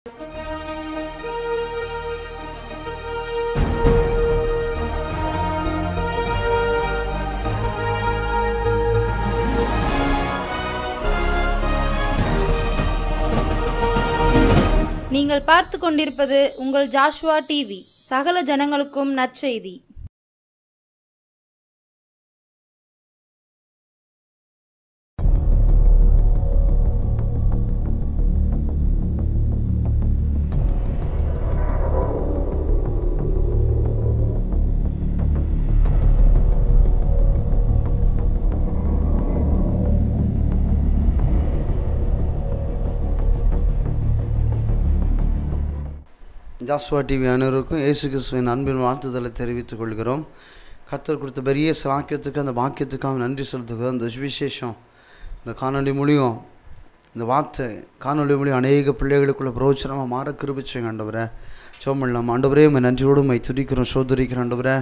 நீங்கள் பார்த்து கொண்டிருப்பது உங்கள் ஜாஷ்வா டிவி. சகல ஜனங்களுக்கும் நற்செய்தி. ஜாஷ்வா டிவி அனைவருக்கும் இயேசு கிறிஸ்துவின் அன்பின் வாழ்த்துதலை தெரிவித்துக் கொள்கிறோம். கர்த்தர் கொடுத்த பெரிய சாக்கியத்துக்கு அந்த வாக்கியத்துக்காக நன்றி செலுத்துகிறோம். இந்த விசேஷம் இந்த காணொலி மூலியம் இந்த வார்த்தை காணொலி மூலியம் அநேக பிள்ளைகளுக்குள்ள பிரோச்சனமாக மாற கிருபை செய்யுங்க ஆண்டவரே. சோமல்லாம் ஆண்டவரே உம்மை நன்றியோடு உம்மை துதிக்கிறோம், சோதரிக்கிறோம் ஆண்டவரே.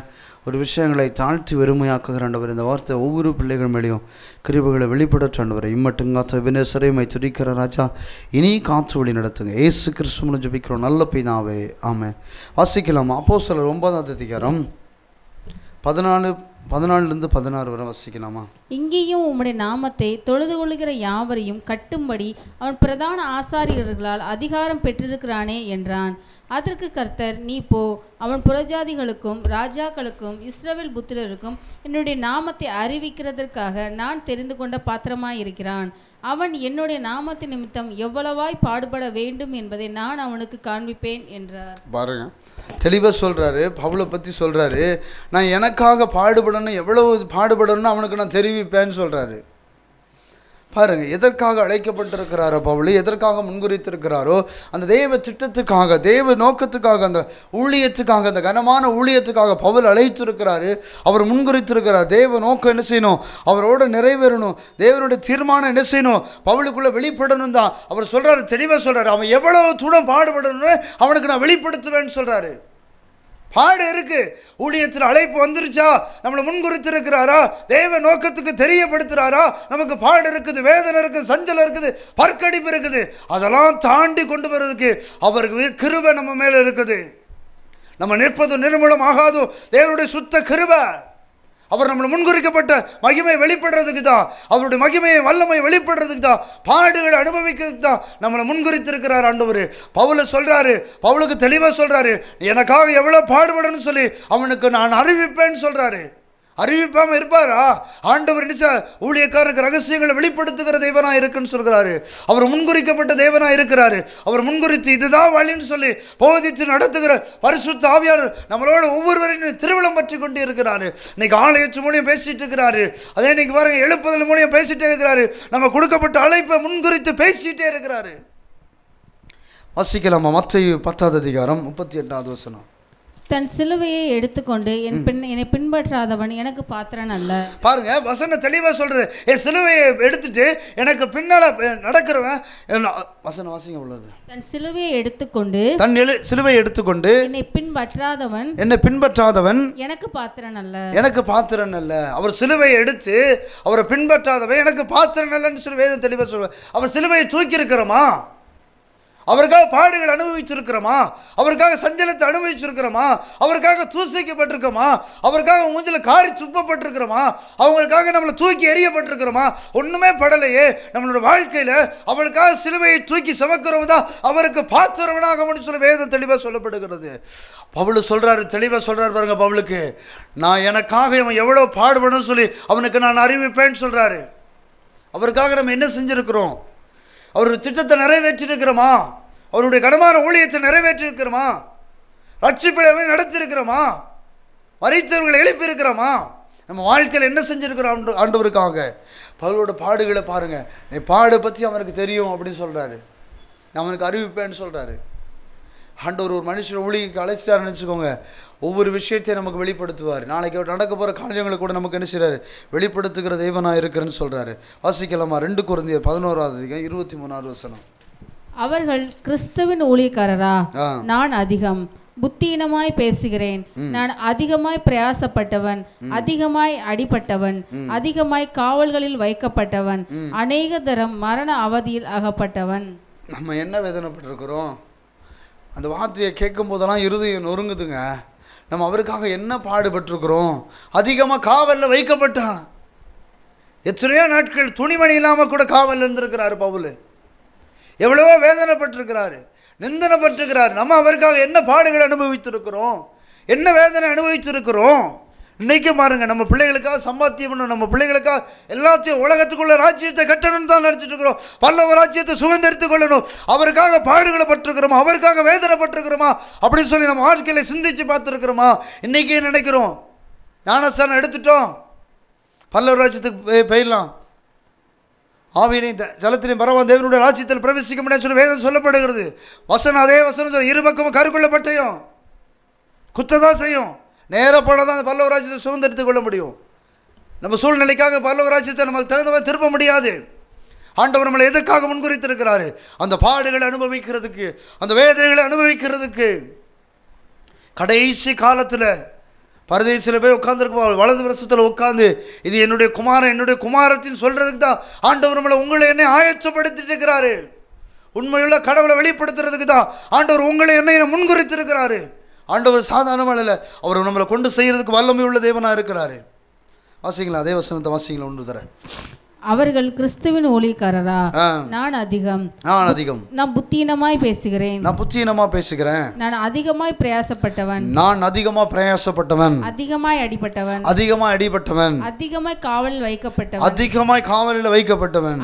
ஒரு விஷயங்களை தாழ்த்தி வெறுமையாக்குகிற ஆண்டவரே. இந்த வார்த்தை ஒவ்வொரு பிள்ளைகள் மேலேயும் கிருபைகளை வெளிப்படற்ற ஆண்டவரே. இம்மட்டும் காத்த வினேசரை உம்மை துதிக்கிற ராஜா, இனி காற்று வழி நடத்துங்க. ஏசு கிறிஸ்துவின் ஜெபிக்கிறோம் நல்ல பிதாவே, ஆமென். வாசிக்கலாம். அப்போஸ்தலர் 9ஆம் அதிகாரம் 14 16 வரை வாசிக்கலாமா? இங்கேயும் உம்முடைய நாமத்தை தொழுது கொள்ளுகிற யாவரையும் கட்டும்படி அவன் பிரதான ஆசாரியர்களால் அதிகாரம் பெற்றிருக்கிறானே என்றான். அதற்கு கர்த்தர், நீ போ, அவன் புறஜாதிகளுக்கும் ராஜாக்களுக்கும் இஸ்ரவேல் புத்திரருக்கும் என்னுடைய நாமத்தை அறிவிக்கிறதற்காக நான் தெரிந்து கொண்ட பாத்திரமாயிருக்கிறான். அவன் என்னுடைய நாமத்தின் நிமித்தம் எவ்வளவாய் பாடுபட வேண்டும் என்பதை நான் அவனுக்கு காண்பிப்பேன் என்றார். பாருங்க, தெளிவாக சொல்கிறாரு. பவுலை பற்றி சொல்கிறாரு. நான் எனக்காக பாடுபடணும், எவ்வளவு பாடுபடணும்னு அவனுக்கு நான் தெரிவிப்பேன்னு சொல்கிறாரு. பாருங்க, எதற்காக அழைக்கப்பட்டிருக்கிறாரோ பவுல், எதற்காக முன்குறித்திருக்கிறாரோ அந்த தேவ திட்டத்துக்காக, தேவ நோக்கத்துக்காக, அந்த ஊழியத்துக்காக, அந்த கனமான ஊழியத்துக்காக பவுல் அழைத்திருக்கிறாரு. அவர் முன்குறித்திருக்கிறார். தேவ நோக்கம் என்ன செய்யணும்? அவரோட நிறைவேறணும். தேவனுடைய தீர்மானம் என்ன செய்யணும்? பவுலுக்குள்ளே வெளிப்படணும் தான் அவர் சொல்கிறாரு. தெளிவாக சொல்கிறாரு. அவன் எவ்வளவு தூரம் பாடுபடணும்னு அவனுக்கு நான் வெளிப்படுத்துவேன்னு சொல்கிறாரு. பாடு இருக்கு. ஊழியத்தில் அழைப்பு வந்துருச்சா? நம்மளை முன்குறித்திருக்கிறாரா? தேவ நோக்கத்துக்கு தெரியப்படுத்துகிறாரா? நமக்கு பாடு இருக்குது, வேதனை இருக்குது, சஞ்சலம் இருக்குது, பற்கடிப்பு இருக்குது. அதெல்லாம் தாண்டி கொண்டு வர்றதுக்கு அவருக்கு கிருபை நம்ம மேலே இருக்குது. நம்ம நிற்பது நிர்மூலம் ஆகாதோ தேவனுடைய சுத்த கிருபை. அவர் நம்மளை முன்குறிக்கப்பட்ட மகிமை வெளிப்படுறதுக்கு தான், அவருடைய மகிமையை வல்லமை வெளிப்படுறதுக்கு தான், பாடுகளை அனுபவிக்கிறதுக்கு தான் நம்மளை முன்குறித்திருக்கிறார் ஆண்டவர். பவுல சொல்கிறாரு, பவுலுக்கு தெளிவாக சொல்கிறாரு, எனக்காக எவ்வளோ பாடுபடணும்னு சொல்லி அவனுக்கு நான் அறிவிப்பேன்னு சொல்கிறாரு. அறிவிப்பாமல் இருப்பாரா? ஆண்டவர் நிச்சய ஊழியக்காரருக்கு ரகசியங்களை வெளிப்படுத்துகிற தேவனாக இருக்குன்னு சொல்கிறாரு. அவர் முன்குறிக்கப்பட்ட தேவனாக இருக்கிறாரு. அவர் முன்குறித்து இதுதான் வழின்னு சொல்லி போதித்து நடத்துகிற பரிசுத்த ஆவியானவர் நம்மளோட ஒவ்வொருவரையும் திருவிழம் பற்றி கொண்டு இருக்கிறாரு. இன்னைக்கு ஆலயத்து மூலியம் பேசிட்டு இருக்கிறாரு. அதே இன்னைக்கு பாருங்க, எழுப்புதல் மூலியம் பேசிட்டே இருக்கிறாரு. நம்ம கொடுக்கப்பட்ட அழைப்பை முன்குறித்து பேசிட்டே இருக்கிறாரு. வாசிக்கலாமா? மத்தேயு 10ஆம் அதிகாரம் 38ஆவது வசனம். தன் சிலுவையை எடுத்துக்கொண்டு என்னை பின்பற்றாதவன் எனக்கு பாத்திரன் அல்ல. பாருங்க, வசனம் தெளிவா சொல்றது. என் சிலுவையை எடுத்துட்டு எனக்கு பின்னால நடக்கிறவன், வசனம் வாசிங்க உள்ளது. தன் சிலுவையை எடுத்துக்கொண்டு சிலுவையை எடுத்துக்கொண்டு என்னை பின்பற்றாதவன் எனக்கு பாத்திரன் அல்ல. எனக்கு பாத்திரன் அல்ல. அவர் சிலுவையை எடுத்து அவரை பின்பற்றாதவன் எனக்கு பாத்திரன் அல்லன்னு சொல்லி வேதம் தெளிவா சொல்லுவார். அவர் சிலுவையை தூக்கி இருக்கிறோமா? அவருக்காக பாடுகள் அனுபவிச்சிருக்கிறோமா? அவருக்காக சஞ்சலத்தை அனுபவிச்சிருக்கிறோமா? அவருக்காக தூசிக்கப்பட்டிருக்கோமா? அவருக்காக மூஞ்சில காரி துப்பப்பட்டிருக்கிறோமா? அவங்களுக்காக நம்மளை தூக்கி எறியப்பட்டிருக்கிறோமா? ஒன்றுமே படலையே. நம்மளோட வாழ்க்கையில் அவளுக்காக சிலுவையை தூக்கி சுமக்கிறவங்க தான் அவருக்கு பாத்திரவனாக சொல்லி வேதம் தெளிவாக சொல்லப்படுகிறது. பவுல் சொல்கிறாரு, தெளிவாக சொல்கிறார் பாருங்க. பவுலுக்கு நான் எனக்காக அவன் எவ்வளோ பாடுபடணும்னு சொல்லி அவனுக்கு நான் அறிவிப்பேன்னு சொல்கிறாரு. அவருக்காக நம்ம என்ன செஞ்சுருக்கிறோம்? அவருடைய திட்டத்தை நிறைவேற்றிருக்கிறோமா? அவருடைய கடமான ஊழியத்தை நிறைவேற்றிருக்கிறோமா? ரட்சிப்பை நடத்திருக்கிறோமா? மரித்தவர்களை எழுப்பியிருக்கிறோமா? நம்ம வாழ்க்கையில் என்ன செஞ்சுருக்கிறோம் ஆண்டவருக்காக? பவுலோட பாடுகளை பாருங்கள். நீ பாடு பற்றி அவனுக்கு தெரியும் அப்படின்னு சொல்கிறாரு. நான் அவனுக்கு அறிவிப்பேன்னு சொல்கிறாரு. ஆண்டவர் ஒரு மனுஷன் ஊழியருக்கு அழைச்சிட்டாருன்னு வச்சுக்கோங்க, ஒவ்வொரு விஷயத்தையும் நமக்கு வெளிப்படுத்துவார். நாளைக்கு அவர் நடக்க போகிற காரியங்களை கூட நமக்கு என்ன செய்கிறாரு? வெளிப்படுத்துகிற தேவனாக இருக்கிறேன்னு சொல்கிறாரு. வாசிக்கலாமா? 2 கொரிந்தியர் 11ஆம் அதிகாரம் 23ஆவது வசனம். அவர்கள் கிறிஸ்துவின் ஊழியக்காரரா? நான் அதிகம் புத்தீனமாய் பேசுகிறேன். நான் அதிகமாய் பிரயாசப்பட்டவன், அதிகமாய் அடிபட்டவன், அதிகமாய் காவல்களில் வைக்கப்பட்டவன், அநேக தரம் மரண அவதியில் அகப்பட்டவன். நம்ம என்ன வேதனைப்பட்டிருக்கிறோம்? அந்த வார்த்தையை கேட்கும் போதெல்லாம் இருதயம் நொறுங்குதுங்க. நம்ம அவருக்காக என்ன பாடுபட்டிருக்கிறோம். அதிகமாக காவலில் வைக்கப்பட்டான். எத்தனையோ நாட்கள் துணிமணி இல்லாமல் கூட காவலில் இருந்திருக்கிறாரு பவுல். எவ்வளவோ வேதனைப்பட்டிருக்கிறாரு, நிந்தனைப்பட்டிருக்கிறார். நம்ம அவருக்காக என்ன பாடுகள் அனுபவித்திருக்கிறோம், என்ன வேதனை அனுபவித்திருக்கிறோம். இன்றைக்கி பாருங்க, நம்ம பிள்ளைகளுக்காக சம்பாத்தியம் பண்ணணும், நம்ம பிள்ளைகளுக்காக எல்லாத்தையும் உலகத்துக்குள்ள ராஜ்யத்தை கட்டணும்னு தான் நினச்சிட்டு இருக்கிறோம். பல்லவ ராஜ்யத்தை சுதந்திரித்துக் கொள்ளணும், அவருக்காக பாடுகளை பட்டிருக்கிறோமா, அவருக்காக வேதனைப்பட்டிருக்கிறோமா அப்படின்னு சொல்லி நம்ம வாழ்க்கையில சிந்திச்சு பார்த்துருக்கிறோமா? இன்றைக்கே நினைக்கிறோம் ஞானஸ்தானம் எடுத்துட்டோம், பல்லவ ராஜ்யத்துக்கு போயிடலாம், ஆவியினையும் ஜலத்தினையும் பரவான் தேவனுடைய ராஜ்யத்தில் பிரவேசிக்க முடியாது சொல்லி வேதம் சொல்லப்படுகிறது. வசனம் அதே வசனம் சொல்ல, இரு பக்கமும் கருக்குள்ளப்பட்டையும் குத்ததான் செய்யும். நேராக போனால் தான் அந்த பல்லவ ராஜ்யத்தை சுதந்திரித்துக் கொள்ள முடியும். நம்ம சூழ்நிலைக்காக பல்லவ ராஜ்யத்தை நமக்கு தகுந்தவரை திருப்ப முடியாது. ஆண்டவர் நம்மளை எதற்காக முன்குறித்திருக்கிறாரு? அந்த பாடுகளை அனுபவிக்கிறதுக்கு, அந்த வேதனைகளை அனுபவிக்கிறதுக்கு. கடைசி காலத்தில் பரதேசில் போய் உட்காந்துருக்க வலது பிரசத்தில் உட்காந்து இது என்னுடைய குமாரன் என்னுடைய குமாரத்தின் சொல்கிறதுக்கு தான் ஆண்டவர் நம்மளை உங்களை என்னை ஆயத்தப்படுத்திட்டு இருக்கிறாரு. உண்மையுள்ள கடவுளை வெளிப்படுத்துறதுக்கு தான் ஆண்டவர் உங்களை என்னை முன்குறித்திருக்கிறாரு. ஆண்டவர் சாதாரணமாக இல்லை, அவர் நம்மளை கொண்டு செய்கிறதுக்கு வல்லமை உள்ள தேவனாக இருக்கிறாரு. வாசிங்களா, அதே வசனத்தை வாசிங்களா ஒன்று தரேன். அவர்கள் கிறிஸ்துவின் ஊழியக்காரரா? நான் அதிகம் நான் புத்தீனமாய் பேசுகிறேன். நான் புத்தீனமாக பேசுகிறேன். நான் அதிகமாய் பிரயாசப்பட்டவன். நான் அதிகமாக பிரயாசப்பட்டவன். அதிகமாய் அடிபட்டவன். அதிகமாய் அடிபட்டவன். அதிகமாய் காவலில் வைக்கப்பட்டவன். அதிகமாய் காவலில் வைக்கப்பட்டவன்.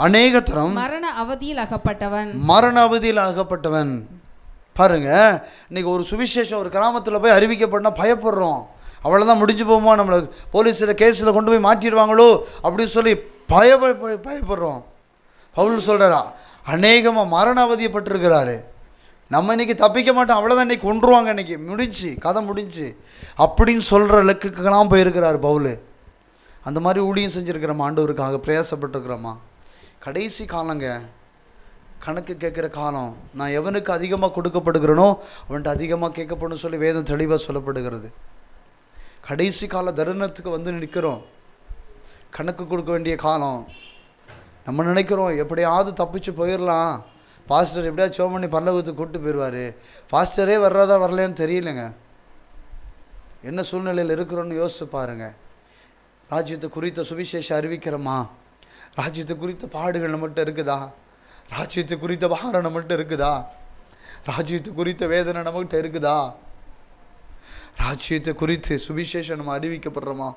அநேக தரம் மரண அவதியில் அகப்பட்டவன். மரண அவதியில் அகப்பட்டவன். பாருங்க, இன்னைக்கு ஒரு சுவிசேஷம் ஒரு கிராமத்தில் போய் அறிவிக்கப்படனா பயப்படுறோம். அவ்வளோதான், முடிஞ்சு போகுமா, நம்மளை போலீஸில் கேஸில் கொண்டு போய் மாற்றிடுவாங்களோ அப்படின்னு சொல்லி பயப்படுறோம். பவுல் சொல்கிறாரா, அநேகமாக மரண அவதியப்பட்டிருக்கிறாரு. நம்ம இன்றைக்கி தப்பிக்க மாட்டோம், அவ்வளோதான், இன்றைக்கி கொன்றுவாங்க, இன்றைக்கி முடிஞ்சு கதை முடிஞ்சு அப்படின்னு சொல்கிற இலக்குக்கெல்லாம் போயிருக்கிறார் பவுல். அந்த மாதிரி ஊழியம் செஞ்சுருக்கிறோமா, ஆண்டவருக்காக பிரயாசப்பட்டுருக்கிறோமா? கடைசி காலங்க, கணக்கு கேட்குற காலம். நான் எவனுக்கு அதிகமாக கொடுக்கப்படுகிறனோ அவன்கிட்ட அதிகமாக கேட்கப்படணும்னு சொல்லி வேதம் தெளிவாக சொல்லப்படுகிறது. கடைசி கால தருணத்துக்கு வந்து நிற்கிறோம். கணக்கு கொடுக்க வேண்டிய காலம். நம்ம நினைக்கிறோம் எப்படியாவது தப்பிச்சு போயிடலாம், பாஸ்டர் எப்படியாவது சோம் பண்ணி பரலோகத்துக்கு கூப்பிட்டு போயிடுவார். பாஸ்டரே வர்றதா வரலன்னு தெரியலைங்க. என்ன சூழ்நிலையில் இருக்கிறோன்னு யோசிச்சு பாருங்கள். ராஜ்யத்தை குறித்த சுவிசேஷம் அறிவிக்கிறோமா? ராஜ்யத்தை குறித்த பாடுகள் நம்மகிட்ட இருக்குதா? ராஜ்யத்தை குறித்த பாரம் நம்மகிட்ட இருக்குதா? ராஜ்யத்தை குறித்த வேதனை நம்மகிட்ட இருக்குதா? ராஜ்யத்தை குறித்து சுவிசேஷம் நம்ம அறிவிக்கப்படுறோமா?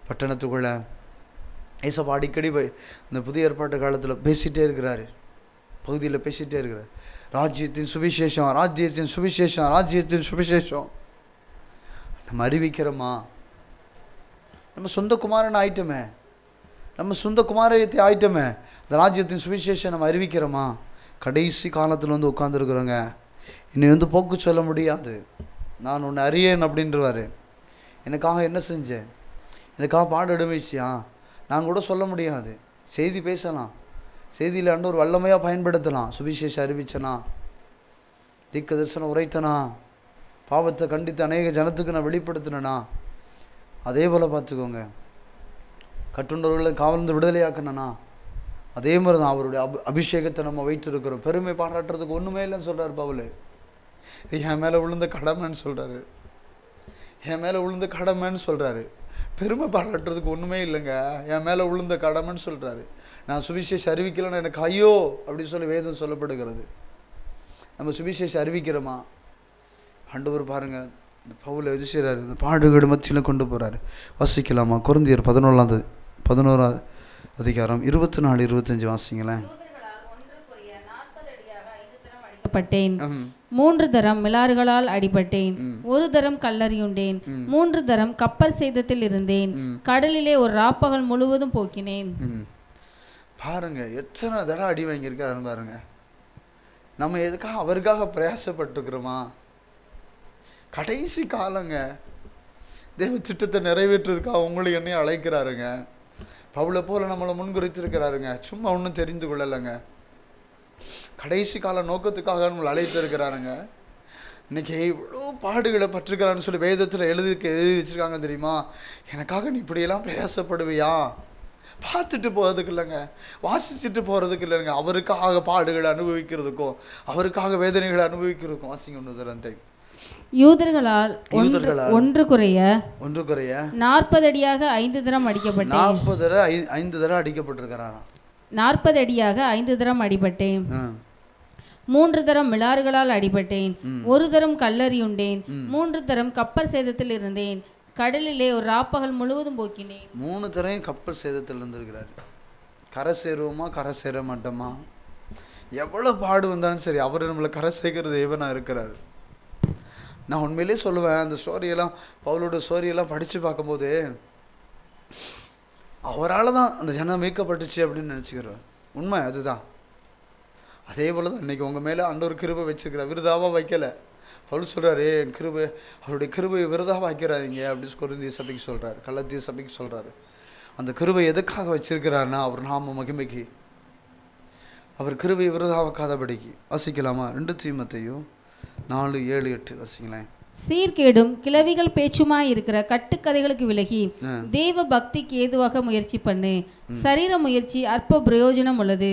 பட்டணத்துக்குள்ள ஏசப்பா அடிக்கடி இந்த புதிய ஏற்பாட்டு காலத்தில் பேசிகிட்டே இருக்கிறாரு, பகுதியில் பேசிகிட்டே இருக்கிறார். ராஜ்யத்தின் சுவிசேஷம், ராஜ்யத்தின் சுவிசேஷம், ராஜ்யத்தின் சுவிசேஷம் நம்ம அறிவிக்கிறோமா? நம்ம சொந்த குமாரன் ஆயிட்டோமே, நம்ம சொந்த குமாரத்தை ஆயிட்டோமே, இந்த ராஜ்யத்தின் சுவிசேஷம் நம்ம அறிவிக்கிறோமா? கடைசி காலத்தில் வந்து உட்காந்துருக்குறோங்க. இனி வந்து போக்கு சொல்ல முடியாது. நான் உன்னை அறியேன் அப்படின்றவாரு. எனக்காக என்ன செஞ்சேன், எனக்காக பாடு அனுபவிச்சியா, நான் கூட சொல்ல முடியாது. செய்தி பேசலாம், செய்தியில் ஆண்டு ஒரு வல்லமையாக பயன்படுத்தலாம். சுவிசேஷம் அறிவிச்சனா, தீர்க்க தரிசனம் உரைத்தனா, பாவத்தை கண்டித்து அநேக ஜனத்துக்கு நான் வெளிப்படுத்தினா, அதே போல் பார்த்துக்கோங்க. கட்டுண்டவர்களை காவலிருந்து விடுதலையாக்கணும்னா அதே மாதிரி தான். அவருடைய அபிஷேகத்தை நம்ம வைத்திருக்கிறோம். பெருமை பாராட்டுறதுக்கு ஒன்றுமே இல்லைன்னு சொல்கிறார் பவுல். என் மேலே விழுந்த கடமைன்னு சொல்கிறாரு, என் மேலே விழுந்த கடமைன்னு சொல்கிறாரு. பெருமை பாராட்டுறதுக்கு ஒன்றுமே இல்லைங்க, என் மேலே விழுந்த கடமைன்னு சொல்கிறாரு. நான் சுவிசேஷம் அறிவிக்கலைன்னு எனக்கு ஐயோ அப்படின்னு சொல்லி வேதம் சொல்லப்படுகிறது. நம்ம சுவிசேஷம் அறிவிக்கிறோமா? ஆண்டவர் பாருங்கள், இந்த பவுல் எது செய்கிறாரு, இந்த பாடுகள் மத்தியில் கொண்டு போகிறாரு. வாசிக்கலாமா? கொரிந்தியர் 11 அதிகாரம் 24, 25 வாசிங்களேன். 3 தரம் மிலாறுகளால் அடிபட்டேன், 1 தரம் கல்லறியுண்டேன், 3 தரம் கப்பர் சேதத்தில் இருந்தேன், கடலிலே ஒரு ராப்பகல் முழுவதும் போக்கினேன். பாருங்க, எத்தனை தடவை அடி வாங்கியிருக்காருன்னு பாருங்க. நம்ம எதுக்காக அவருக்காக பிரயாசப்பட்டுக்கிறோமா? கடைசி காலங்க, தேவ திட்டத்தை நிறைவேற்றுறதுக்காக உங்களை என்னையும் அழைக்கிறாருங்க. பவுலை போல நம்மளை முன்குறித்திருக்கிறாருங்க. சும்மா ஒன்றும் தெரிந்து கொள்ளலைங்க. கடைசி கால நோக்கத்துக்காக நம்மளை அழைத்திருக்கிறாருங்க. இன்னைக்கு இவ்வளோ பாடுகளை பற்றிருக்கிறான்னு சொல்லி வேதத்தில் எழுதி வச்சுருக்காங்க தெரியுமா? எனக்காக நீ இப்படியெல்லாம் பிரயாசப்படுவியா, பார்த்துட்டு போகிறதுக்கு இல்லைங்க, வாசிச்சுட்டு போகிறதுக்கு இல்லைங்க, அவருக்காக பாடுகளை அனுபவிக்கிறதுக்கும் அவருக்காக வேதனைகளை அனுபவிக்கிறதுக்கும். வாசிங்க ஒன்று யூதர்களால் ஒன்று குறைய 40 அடியாக 5 தரம் அடிக்கப்பட்டேன். 5 தடவை அடிக்கப்பட்டிருக்கிறாராம். 40 அடியாக 5 தரம் அடிபட்டேன். 3 தரம் மிளாறுகளால் அடிபட்டேன். 1 தரம் கல்லறியுண்டேன். 3 தரம் கப்பல் சேதத்தில் இருந்தேன். கடலிலே ஒரு ராப்பகல் முழுவதும் போக்கினேன். 3 தரம் கப்பல் சேதத்தில் இருந்திருக்கிறாரு. கரை சேருவோமா கரை சேர மாட்டோமா, எவ்வளோ பாடு வந்தாலும் சரி அவர் நம்மளை கரை சேர்க்கிற தேவனாக இருக்கிறார். நான் உண்மையிலே சொல்லுவேன், அந்த ஸ்டோரியெல்லாம் பவுலோட ஸ்டோரியெல்லாம் படித்து பார்க்கும்போது அவரால் தான் அந்த ஜனம் மீட்கப்பட்டுச்சு அப்படின்னு நினச்சிக்கிறேன். உண்மை அதுதான். அதே போல் தான் இன்றைக்கி உங்கள் மேலே ஆண்டவர் கிருபை வச்சுருக்கிறார், விருதாவாக வைக்கலை. பவுல் சொல்கிறாரு, என் கிருபை, அவருடைய கிருபையை விருதாக வைக்கிறாங்க அப்படின்னு கொரிந்திய சபைக்கு சொல்கிறார், கலாத்திய சபைக்கு சொல்கிறாரு. அந்த கிருபை எதுக்காக வச்சிருக்கிறாருன்னா அவர் நாம மகிமைக்கு, அவர் கிருபையை விருதாக வைக்காதபடிக்கு. வாசிக்கலாமா? 2 தீமோத்தேயு 4:7-8 வாசிங்களேன். சீர்கேடும் கிளவிகள் பேச்சுமாய் இருக்கிற கட்டுக்கதைகளுக்கு விலகி தேவ பக்திக்கு ஏதுவாக முயற்சி பண்ணு. சரீர முயற்சி அற்ப பிரயோஜனம் உள்ளது.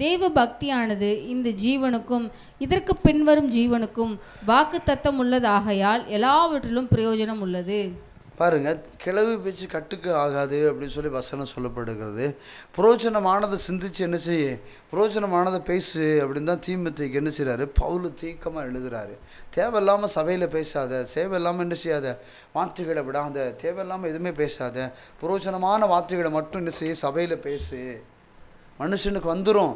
தேவ பக்தியானது இந்த ஜீவனுக்கும் இதற்கு பின்வரும் ஜீவனுக்கும் வாக்கு தத்தம் உள்ளதாகையால் எல்லாவற்றிலும் பிரயோஜனம் உள்ளது. பாருங்க, கிளவி பேச்சு கட்டுக்கு ஆகாது அப்படின்னு சொல்லி வசனம் சொல்லப்படுகிறது. புரோஜனமானதை சிந்திச்சு என்ன செய்ய, புரோஜனமானதை பேசு அப்படின்னு தான் தீமோத்தேயுக்கு என்ன செய்கிறாரு பவுல் தீக்கமாக எழுதுகிறாரு. தேவையில்லாமல் சபையில் பேசாத, தேவையில்லாமல் என்ன செய்யாத, வார்த்தைகளை விடாத, தேவையில்லாமல் எதுவுமே பேசாத, புரோஜனமான வார்த்தைகளை மட்டும் என்ன செய்ய சபையில் பேசு. மனுஷனுக்கு வந்துடும்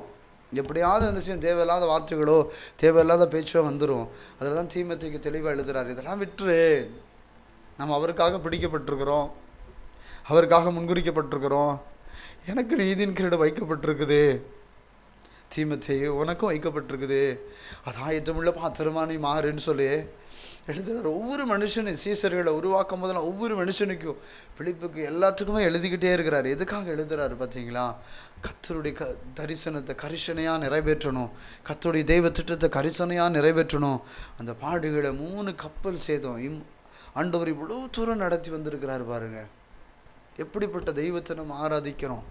எப்படியாவது என்ன செய்யும், தேவையில்லாத வார்த்தைகளோ தேவையில்லாத பேச்சோ வந்துடும். அதில் தான் தீமோத்தேயுக்கு தெளிவாக எழுதுகிறாரு, இதெல்லாம் விட்டுரு, நம்ம அவருக்காக பிடிக்கப்பட்டிருக்கிறோம், அவருக்காக முன்குறிக்கப்பட்டிருக்கிறோம், எனக்கு நீதியின் கிரீடம் வைக்கப்பட்டிருக்குது, தீமோத்தேயு உனக்கும் வைக்கப்பட்டிருக்குது, அதான் ஆயத்தமுள்ள பாத்திரமா நீ மாறுன்னு சொல்லி எழுதுகிறார். ஒவ்வொரு மனுஷனும் சீசர்களை உருவாக்கும் போதெல்லாம் ஒவ்வொரு மனுஷனுக்கும் பிலிப்புக்கு எல்லாத்துக்குமே எழுதிக்கிட்டே இருக்கிறார். எதுக்காக எழுதுறாரு பார்த்தீங்களா? கர்த்தருடைய தரிசனத்தை கரிசனையாக நிறைவேற்றணும், கர்த்தருடைய தெய்வ திட்டத்தை கரிசனையாக நிறைவேற்றணும். அந்த பாடுகளை 3 கப்பல் சேதம் ஆண்டவர் இவ்வளோ தூரம் நடத்தி வந்திருக்கிறார் பாருங்க. எப்படிப்பட்ட தெய்வத்தை நம்ம ஆராதிக்கிறோம்,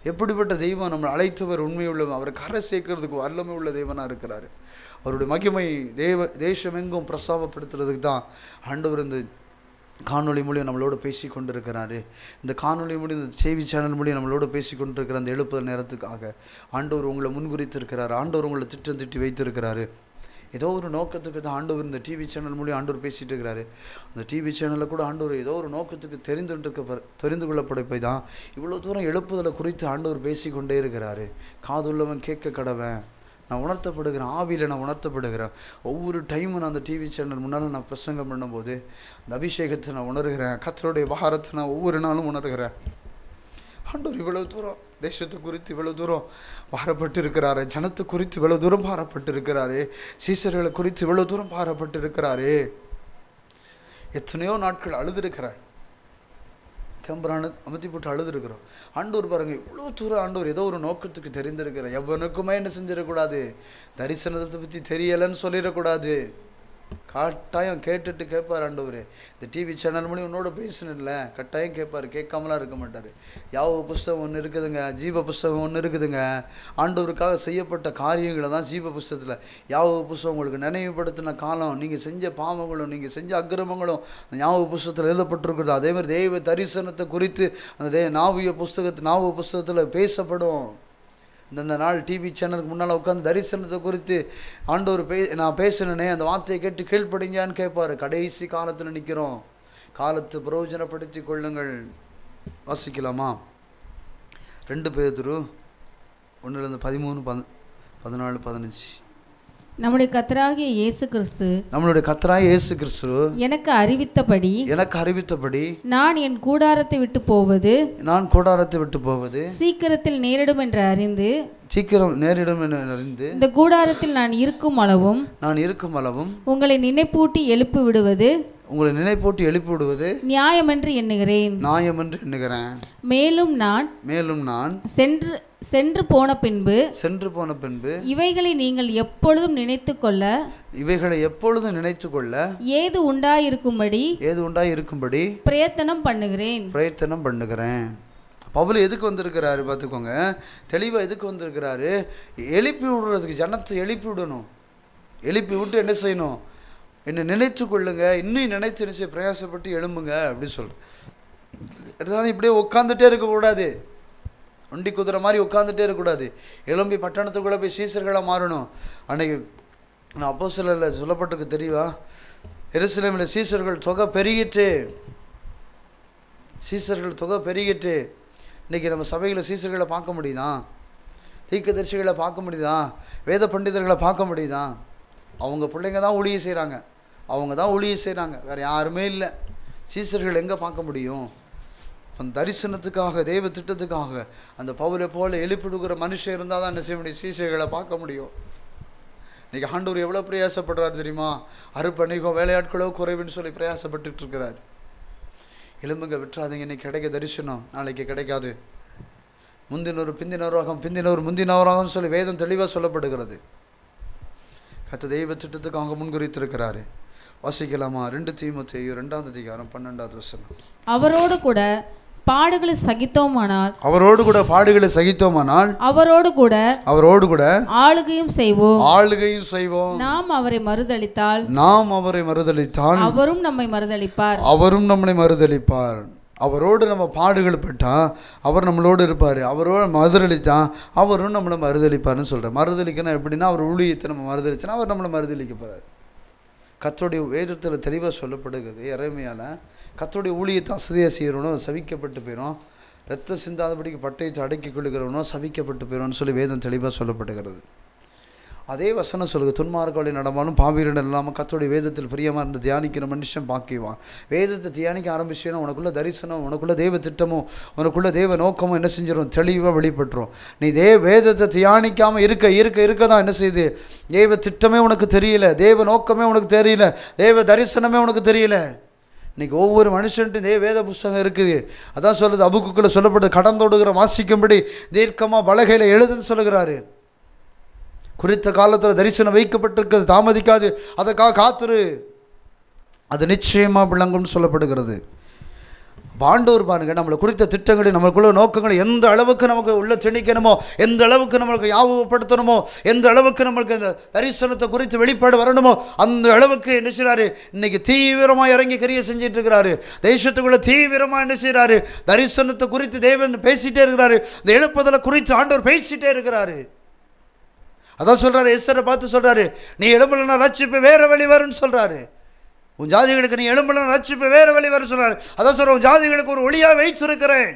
எப்படிப்பட்ட தெய்வம் நம்மளை அழைத்தவர் உண்மையுள்ளவர், அவரை கரை சேர்க்கறதுக்கு வல்லமை உள்ள தெய்வனாக இருக்கிறாரு. அவருடைய மகிமை தேசமெங்கும் பிரசாபப்படுத்துறதுக்கு தான் ஆண்டவர் இந்த காணொலி மூலியம் நம்மளோட பேசி கொண்டு இருக்கிறாரு. இந்த காணொலி மூலியம், இந்த செய்தி சேனல் மூலியம் நம்மளோட பேசி கொண்டு இருக்கிற அந்த எழுப்புதல் நேரத்துக்காக ஆண்டவர் உங்களை முன்குறித்திருக்கிறார், ஆண்டவர் உங்களை திட்டம் திட்டி வைத்திருக்கிறாரு. ஏதோ ஒரு நோக்கத்துக்கு தான் ஆண்டவர் இந்த டிவி சேனல் மூலியம் ஆண்டவர் பேசிகிட்டு இருக்கிறாரு. அந்த டிவி சேனலில் கூட ஆண்டவர் ஏதோ ஒரு நோக்கத்துக்கு தெரிந்து கொள்ளப்படப்பை தான் இவ்வளோ தூரம் எழுப்புதலை குறித்து ஆண்டவர் பேசி கொண்டே இருக்கிறாரு. காதுள்ளவன் கேட்க கடவன், நான் உணர்த்தப்படுகிறேன், ஆவியில் நான் உணர்த்தப்படுகிறேன். ஒவ்வொரு டைமும் நான் அந்த டிவி சேனல் முன்னால் நான் பிரசங்கம் பண்ணும்போது அந்த அபிஷேகத்தை நான் உணர்கிறேன், கர்த்தருடைய பாரத்தை நான் ஒவ்வொரு நாளும் உணர்கிறேன். ஆண்டவர் இவ்வளவு தூரம் தேசத்தை குறித்து இவ்வளவு தூரம் பாரப்பட்டு இருக்கிறாரு, ஜனத்தை குறித்து இவ்வளவு தூரம் பாரப்பட்டு இருக்கிறாரு, சீசர்களை குறித்து இவ்வளவு தூரம் பாரப்பட்டு இருக்கிறாரு. எத்தனையோ நாட்கள் அழுதுருக்கிறார், கேம்பரான அமர்த்தி போட்டு அழுதுருக்கிறோம். ஆண்டவர் பாருங்க இவ்வளோ தூரம் ஆண்டவர் ஏதோ ஒரு நோக்கத்துக்கு தெரிந்திருக்கிறார். எவனுக்குமே என்ன செஞ்சிடக்கூடாது, தரிசனத்தை பற்றி தெரியலைன்னு சொல்லிடக்கூடாது. கட்டாயம் கேட்டுட்டு கேட்பார் ஆண்டவர். இந்த டிவி சேனல் மூலியம் உன்னோட பேசணும்ல, கட்டாயம் கேட்பார், கேட்காமலாம் இருக்க மாட்டார். யாவ புஸ்தகம் ஒன்று இருக்குதுங்க, ஜீவ புஸ்தகம் ஒன்று இருக்குதுங்க. ஆண்டவருக்காக செய்யப்பட்ட காரியங்களை தான் ஜீவ புஸ்தகத்தில் யாவ புஸ்தகம் உங்களுக்கு நினைவுபடுத்தின காலம், நீங்கள் செஞ்ச பாவங்களும் நீங்கள் செஞ்ச அக்கிரமங்களும் ஞாபக புஸ்தகத்தில் எழுதப்பட்டிருக்குது. அதேமாதிரி தெய்வ தரிசனத்தை குறித்து அந்த நாவிய புஸ்தகத்தில் பேசப்படும். இந்த நாள் டிவி சேனலுக்கு முன்னால் உட்காந்து தரிசனத்தை குறித்து ஆண்டவர் நான் பேசணுனே, அந்த வார்த்தையை கேட்டு கீழ்ப்படிஞ்சான்னு கேட்பார். கடைசி காலத்தில் நிற்கிறோம், காலத்தை பிரயோஜனப்படுத்தி கொள்ளுங்கள். வாசிக்கலாமா? 2 பேதுரு 1:13, 14, 15. நம்முடைய கர்த்தராகிய இயேசு கிறிஸ்து எனக்கு அறிவித்தபடி நான் என் கூடாரத்தை விட்டு போவது சீக்கிரத்தில் நேரிடும் என்று அறிந்து இந்த கூடாரத்தில் நான் இருக்கும் அளவும் உங்களை நினைப்பூட்டி எழுப்பி விடுவது நியாயம் என்று எண்ணுகிறேன். மேலும் நான் சென்று போன பின்பு இவைகளை நீங்கள் எப்பொழுதும் நினைத்துக்கொள்ள ஏது உண்டாயிருக்கும்படி பிரயத்தனம் பண்ணுகிறேன். பவுல் எதுக்கு வந்திருக்கிறாரு பார்த்துக்கோங்க, தெளிவாக எதுக்கு வந்திருக்கிறாரு? எழுப்பி விடுறதுக்கு, ஜனத்தை எழுப்பி விடணும். எழுப்பி விட்டு என்ன செய்யணும்? என்னை நினைத்து கொள்ளுங்க, இன்னும் நினைத்து நினைச்சு பிரயாசப்பட்டு எழும்புங்க அப்படின்னு சொல்கிறேன். இப்படியே உட்காந்துட்டே இருக்கக்கூடாது, ஒண்டி குதிரை மாதிரி உட்காந்துட்டே இருக்கக்கூடாது. எழும்பி பட்டணத்துக்குள்ளே போய் சீசர்களாக மாறணும். அன்னைக்கு நான் அப்போஸ்தலரில் சொல்லப்பட்டிருக்கு தெரியுமா? எருசலேமில் சீசர்கள் தொகை பெருகிட்டு, சீசர்கள் தொகை பெருகிட்டு. இன்றைக்கி நம்ம சபையில் சீசர்களை பார்க்க முடியுதா? தீர்க்கதரிசிகளை பார்க்க முடியுதா? வேத பண்டிதர்களை பார்க்க முடியுதா? அவங்க பிள்ளைங்க தான் ஊழியம் செய்கிறாங்க, அவங்க தான் ஊழியம் செய்கிறாங்க, வேறு யாருமே இல்லை. சீசர்கள் எங்கே பார்க்க முடியும்? அந்த தரிசனத்துக்காக, தெய்வ திட்டத்துக்காக அந்த பவுலை போல எழுப்பிடுகிற மனுஷன் இருந்தால் தான் என்ன செய்ய முடியும்? சீசர்களை பார்க்க முடியும். இன்றைக்கி ஆண்டவர் எவ்வளோ பிரயாசப்படுறாரு தெரியுமா? அறுப்பணிகோ வேலையாட்களோ குறைவுன்னு சொல்லி பிரயாசப்பட்டு இருக்கிறார். எலும்புங்க, விட்டுறாதீங்க. இன்னைக்கு கிடைக்க தரிசனம் நாளைக்கு கிடைக்காது. முந்தினோர் பிந்தினவராகும், பிந்தினோர் முந்தினவராகும் சொல்லி வேதம் தெளிவாக சொல்லப்படுகிறது. கர்த்தர் தெய்வ திட்டத்துக்காக முன்குறித்திருக்கிறாரு. வாசிக்கலாமா? 2 தீமோத்தேயு 2ஆம் அதிகாரம் 12வது வசனம். அவரோடு கூட பாடுகளை சகித்தோமானால், அவரோடு கூட பாடுகளை சகித்தோமானால், அவரோடு கூட ஆளுகையும் செய்வோம். ஆளுகையும் செய்வோம். நாம் அவரை மறுதலித்தால், அவரும் நம்மை மறுதலிப்பார். அவரும் நம்மளை மறுதலிப்பார். அவரோடு நம்ம பாடுகள் பட்டால் அவர் நம்மளோடு இருப்பார். அவரோடு மறுதளித்தா அவரும் நம்மளை மறுதளிப்பார்னு சொல்கிறார். மறுதளிக்கணும் எப்படின்னா, அவர் ஊழியத்தை நம்ம மறுதளிச்சோன்னா அவர் நம்மளை மறுதளிக்க போகிறார். கர்த்தருடைய வேதத்தில் தெளிவாக சொல்லப்படுகிறது. எரேமியாவில் கர்த்தருடைய ஊழியத்தை அசதியாக செய்கிறவனும் சபிக்கப்பட்டு போயிடும், ரத்த சிந்தாதபடிக்கு பட்டயத்தை அடக்கி கொள்ளுகிறவனும் சபிக்கப்பட்டு போயிடும்னு சொல்லி வேதம் தெளிவாக சொல்லப்படுகிறது. அதே வசனம் சொல்லுங்க, துன்மார்க்கவழி நடமாலும் பாவியரிடம் இல்லாமல் கர்த்தருடைய வேதத்தில் பிரியமாக இருந்து தியானிக்கிற மனுஷன் பாக்கிவான். வேதத்தை தியானிக்க ஆரம்பிச்சேன்னா உனக்குள்ள தரிசனம், உனக்குள்ள தெய்வ திட்டமும் உனக்குள்ள தெய்வ நோக்கமும் என்ன செஞ்சிடும்? தெளிவாக வெளிப்பட்டுரும். நீ வேதத்தை தியானிக்காமல் இருக்க தான் என்ன செய்யுது? தெய்வ திட்டமே உனக்கு தெரியல, தெய்வ நோக்கமே உனக்கு தெரியல, தெய்வ தரிசனமே உனக்கு தெரியல. இன்றைக்கி ஒவ்வொரு மனுஷன்ட்டு வேத புஸ்தகம் இருக்குது. அதான் சொல்லுது, அபுக்குக்குள்ள சொல்லப்படுது, கடந்தோடுகிற வாசிக்கும்படி தீர்க்கமாக பலகையில் எழுதுன்னு சொல்லுகிறாரு. குறித்த காலத்தில் தரிசனம் வைக்கப்பட்டிருக்கிறது, தாமதிக்காது, அதுக்காக காத்துரு, அது நிச்சயமாக விளங்கும்னு சொல்லப்படுகிறது. ஆண்டவர் பாருங்க, நம்மளை குறித்த திட்டங்களை, நம்மளுக்குள்ள நோக்கங்களை எந்த அளவுக்கு நமக்கு உள்ள திணிக்கணுமோ, எந்த அளவுக்கு நம்மளுக்கு ஞாபகப்படுத்தணுமோ, எந்த அளவுக்கு நம்மளுக்கு இந்த தரிசனத்தை குறித்து வெளிப்பாடு வரணுமோ, அந்த அளவுக்கு என்ன செய்கிறாரு? இன்னைக்கு தீவிரமாக இறங்கி கிரியை செஞ்சிட்டு இருக்கிறாரு. தேசத்துக்குள்ள தீவிரமாக என்ன செய்கிறாரு? தரிசனத்தை குறித்து தேவன் பேசிகிட்டே இருக்கிறாரு. இந்த எழுப்புதலை குறித்து ஆண்டவர் பேசிகிட்டே இருக்கிறாரு. அதான் சொல்கிறாரு, எஸ்தரை பார்த்து சொல்கிறாரு, நீ எழும்பலன்னா ரட்சிப்பு வேற வழி வரும்னு சொல்கிறாரு. உன் ஜாதிகளுக்கு நீ எழும்பலன்னா ரட்சிப்பு வேற வழி வரும்னு சொல்கிறாரு. அதான் சொல்கிற, உன் ஜாதிகளுக்கு ஒரு ஒளியாக வைத்திருக்கிறேன்,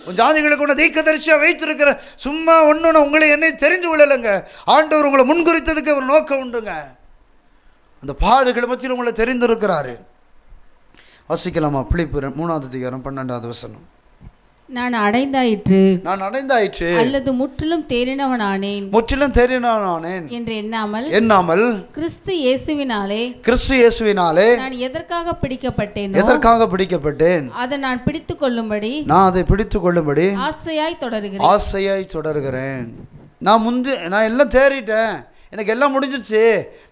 உன் ஜாதிகளுக்கு ஒன்று தீர்க்கதரிசியாக வைத்திருக்கிறேன். சும்மா ஒன்று உங்களை என்னை தெரிஞ்சு கொள்ளலைங்க, ஆண்டவர் உங்களை முன்குறித்ததுக்கு ஒரு நோக்கம் உண்டுங்க. அந்த பாடுகளை பற்றி உங்களை தெரிந்திருக்கிறாரு. வாசிக்கலாமா? பிலிப்பு 3ஆம் அதிகாரம் 12வது வசனம். நான் அடைந்தாயிற்று அல்லது முற்றிலும் தேறினவனானேன் என்று எண்ணாமல் கிறிஸ்து இயேசுவினாலே நான் எதற்காக பிடிக்கப்பட்டேன் அதை நான் பிடித்துக் கொள்ளும்படி ஆசையாய் தொடர்கிறேன். நான் எல்லாம் தேறிட்டேன், எனக்கு எல்லாம் முடிஞ்சிருச்சு,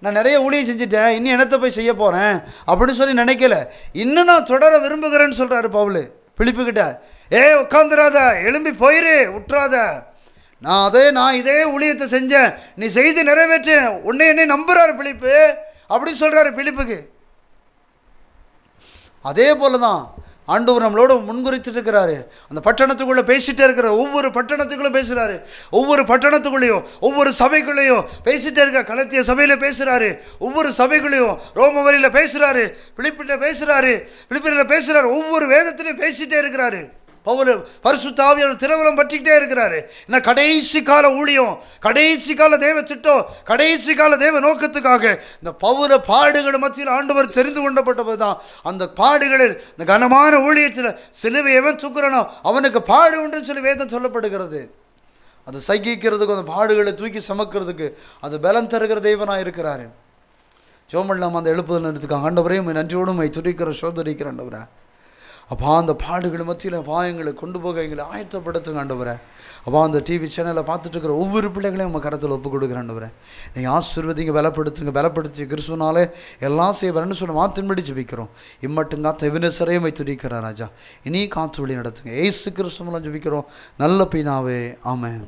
நான் நிறைய ஊழியம் செஞ்சுட்டேன், இன்னும் என்னத்தை போய் செய்ய போகிறேன் அப்படின்னு சொல்லி நினைக்கல. இன்னும் நான் தொடர விரும்புகிறேன்னு சொல்கிறாரு பவுல் பிலிப்புக்கிட்ட. உட்காந்துராத, எழும்பி போயிரு, விட்டுறாத. நான் இதே ஊழியத்தை செஞ்சேன், நீ செய்து நிறைவேற்றேன், என்னை நம்புறாரு பிலிப்பு அப்படின்னு சொல்கிறாரு பிலிப்புக்கு. அதே போல தான் ஆண்டவர் நம்மளோட முன்குறித்துட்டு இருக்கிறாரு. அந்த பட்டணத்துக்குள்ளே பேசிகிட்டே இருக்கிற, ஒவ்வொரு பட்டணத்துக்குள்ளே பேசுகிறாரு, ஒவ்வொரு பட்டணத்துக்குள்ளேயும் ஒவ்வொரு சபைக்குள்ளேயும் பேசிகிட்டே இருக்கார். கலத்திய சபையில் பேசுகிறாரு, ஒவ்வொரு சபைக்குள்ளேயும் ரோமவரியில் பேசுகிறாரு, பிலிப்பில் பேசுகிறாரு, ஒவ்வொரு வேதத்திலையும் பேசிகிட்டே இருக்கிறாரு. பவுல் பரிசுத்த ஆவியானவர் திரவலம் பற்றிக்கிட்டே இருக்கிறாரு. ஏன்னா கடைசி கால ஊழியம், கடைசி கால தேவ திட்டம், கடைசி கால தேவ நோக்கத்துக்காக இந்த பவுல பாடுகள் மத்தியில் ஆண்டவர் தெரிந்து கொண்டப்பட்டது தான். அந்த பாடுகளில், இந்த கனமான ஊழியத்தில் சிலுவை எவன் தூக்குறானோ அவனுக்கு பாடு உண்டுன்னு சொல்லி வேதம் சொல்லப்படுகிறது. அதை சகிக்கிறதுக்கு, அந்த பாடுகளை தூக்கி சமக்கிறதுக்கு அது பலம் தருகிற தெய்வனாக இருக்கிறாரு. ஜோமல்லாம அந்த எழுப்புதல் நிறுத்துக்காக ஆண்டவரையும் நன்றியோடும் துதிக்கிற சோதரிக்கிற ஆண்டவரை. அப்பா அந்த பாடுகள் மத்தியில் அப்பா எங்களை கொண்டு போக எங்களை ஆயத்தப்படுத்துங்க ஆண்டவரே. அப்பா அந்த டிவி சேனலை பார்த்துட்டு இருக்கிற ஒவ்வொரு பிள்ளைகளையும் உங்கள் கரத்தில் ஒப்பு கொடுக்குறேன் ஆண்டவரே. நீங்கள் ஆசீர்வதிங்க, பலப்படுத்தி கிறிஸ்துனாலே எல்லாம் செய்வார்னு சொன்ன வார்த்தையின்படி ஜெபிக்கிறோம். இம்மட்டும் காத்த எபினேசரையும் வைத்து இருக்கிறார் ராஜா. இனி காத்து வழி நடத்துங்க. ஏசு கிறிஸ்து மூலம் ஜெபிக்கிறோம் நல்ல பிதாவே, ஆமென்.